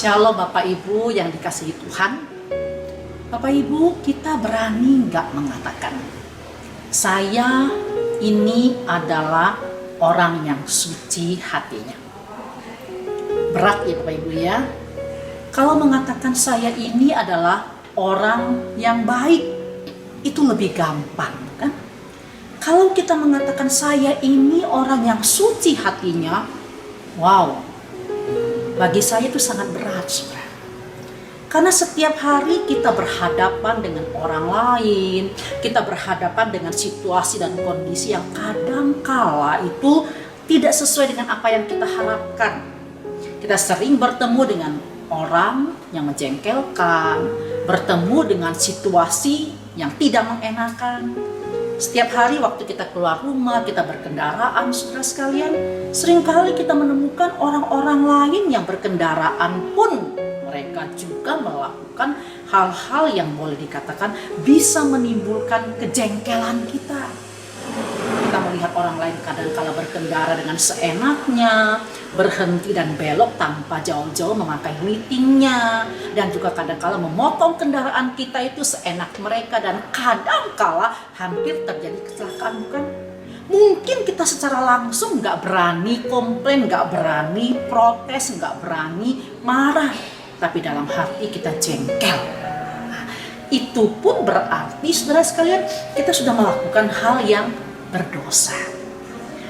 Shalom Bapak Ibu yang dikasihi Tuhan. Bapak Ibu, kita berani nggak mengatakan, saya ini adalah orang yang suci hatinya? Berat ya Bapak Ibu ya. Kalau mengatakan saya ini adalah orang yang baik, itu lebih gampang kan? Kalau kita mengatakan saya ini orang yang suci hatinya, wow, bagi saya itu sangat berat, saudara. Karena setiap hari kita berhadapan dengan orang lain, kita berhadapan dengan situasi dan kondisi yang kadang kala itu tidak sesuai dengan apa yang kita harapkan. Kita sering bertemu dengan orang yang menjengkelkan, bertemu dengan situasi yang tidak mengenakan. Setiap hari waktu kita keluar rumah, kita berkendaraan, saudara sekalian, seringkali kita menemukan orang-orang lain yang berkendaraan pun mereka juga melakukan hal-hal yang boleh dikatakan bisa menimbulkan kejengkelan kita. Kita melihat orang lain kadang-kala berkendara dengan seenaknya, berhenti dan belok tanpa jauh-jauh memakai lightingnya, dan juga kadang-kala memotong kendaraan kita itu seenak mereka, dan kadang-kala hampir terjadi kecelakaan, bukan? Mungkin kita secara langsung nggak berani komplain, nggak berani protes, nggak berani marah, tapi dalam hati kita jengkel. Nah, itu pun berarti, saudara sekalian, kita sudah melakukan hal yang berdosa.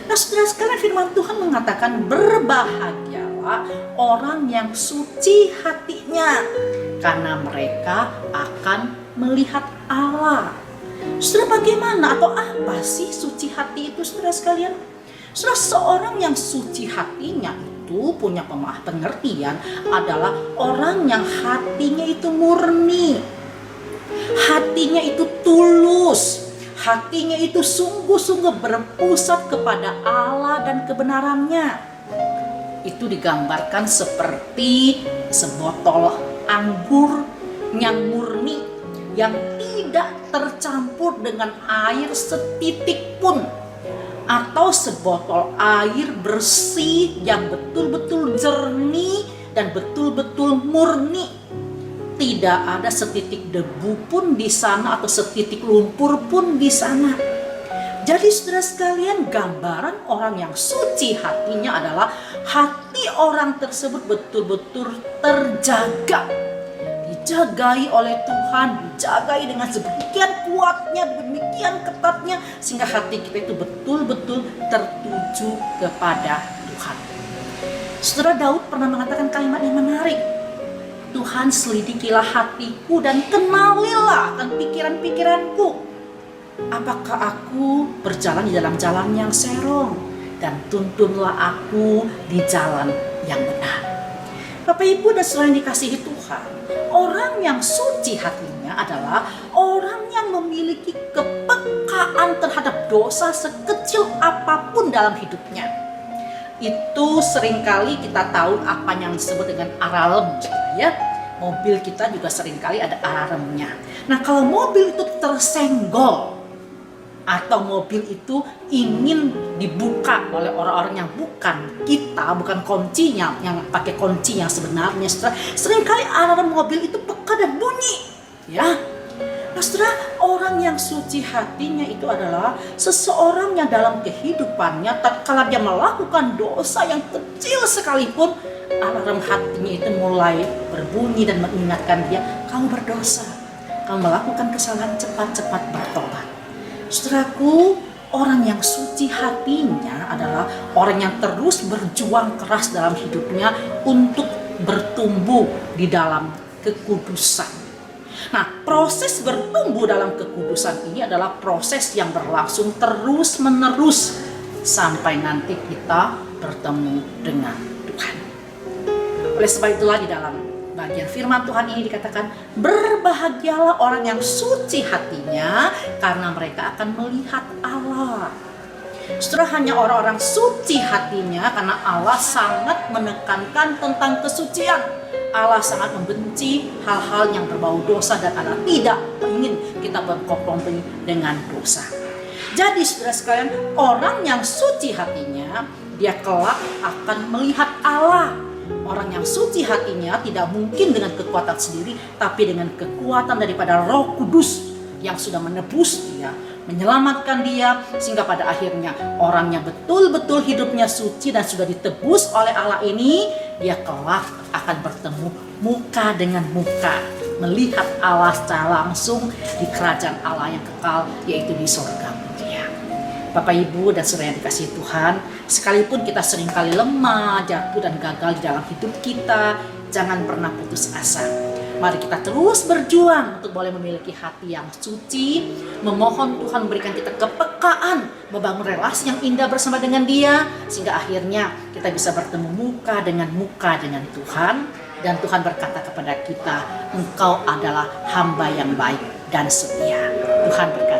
Nah, saudara sekalian, firman Tuhan mengatakan berbahagialah orang yang suci hatinya, karena mereka akan melihat Allah. Saudara, bagaimana atau apa sih suci hati itu, saudara sekalian? Saudara, seorang yang suci hatinya itu punya pengertian adalah orang yang hatinya itu murni, hatinya itu tulus, hatinya itu sungguh-sungguh berpusat kepada Allah dan kebenarannya. Itu digambarkan seperti sebotol anggur yang murni, yang tidak tercampur dengan air setitik pun, atau sebotol air bersih yang betul-betul jernih dan betul-betul murni. Tidak ada setitik debu pun di sana atau setitik lumpur pun di sana. Jadi saudara sekalian, gambaran orang yang suci hatinya adalah hati orang tersebut betul-betul terjaga, dijagai oleh Tuhan, dijagai dengan sedemikian kuatnya, demikian ketatnya, sehingga hati kita itu betul-betul tertuju kepada Tuhan. Saudara, Daud pernah mengatakan kalimat yang menarik, Tuhan, selidikilah hatiku dan kenalilah akan pikiran-pikiranku. Apakah aku berjalan di dalam jalan yang serong, dan tuntunlah aku di jalan yang benar. Bapak Ibu dan saudara yang dikasihi Tuhan, orang yang suci hatinya adalah orang yang memiliki kepekaan terhadap dosa sekecil apapun dalam hidupnya. Itu seringkali kita tahu apa yang disebut dengan alarm, ya. Mobil kita juga seringkali ada alarmnya. Nah, kalau mobil itu tersenggol atau mobil itu ingin dibuka oleh orang-orang yang bukan kita, bukan kuncinya, yang pakai kunci yang sebenarnya, saudara, seringkali alarm mobil itu peka dan bunyi, ya. Nah, saudara, orang yang suci hatinya itu adalah seseorang yang dalam kehidupannya tatkala dia melakukan dosa yang kecil sekalipun, alarm hatinya itu mulai berbunyi dan mengingatkan dia, kamu berdosa, kamu melakukan kesalahan, cepat-cepat bertobat. Saudaraku, orang yang suci hatinya adalah orang yang terus berjuang keras dalam hidupnya untuk bertumbuh di dalam kekudusan. Nah, proses bertumbuh dalam kekudusan ini adalah proses yang berlangsung terus-menerus sampai nanti kita bertemu dengan Tuhan. Oleh sebab itulah di dalam bagian firman Tuhan ini dikatakan, berbahagialah orang yang suci hatinya, karena mereka akan melihat Allah. Saudara, hanya orang-orang suci hatinya, karena Allah sangat menekankan tentang kesucian. Allah sangat membenci hal-hal yang berbau dosa, dan Allah tidak ingin kita berkompromi dengan dosa. Jadi saudara sekalian, orang yang suci hatinya, dia kelak akan melihat Allah. Orang yang suci hatinya tidak mungkin dengan kekuatan sendiri, tapi dengan kekuatan daripada Roh Kudus yang sudah menebus dia, menyelamatkan dia, sehingga pada akhirnya orang yang betul-betul hidupnya suci dan sudah ditebus oleh Allah ini, dia kelak akan bertemu muka dengan muka, melihat Allah secara langsung di kerajaan Allah yang kekal, yaitu di surga mulia. Bapak, Ibu, dan saudara yang dikasihi Tuhan, sekalipun kita seringkali lemah, jatuh, dan gagal di dalam hidup kita, jangan pernah putus asa. Mari kita terus berjuang untuk boleh memiliki hati yang suci, memohon Tuhan berikan kita kepekaan, membangun relasi yang indah bersama dengan Dia, sehingga akhirnya kita bisa bertemu muka dengan Tuhan, dan Tuhan berkata kepada kita, engkau adalah hamba yang baik dan setia. Tuhan berkata.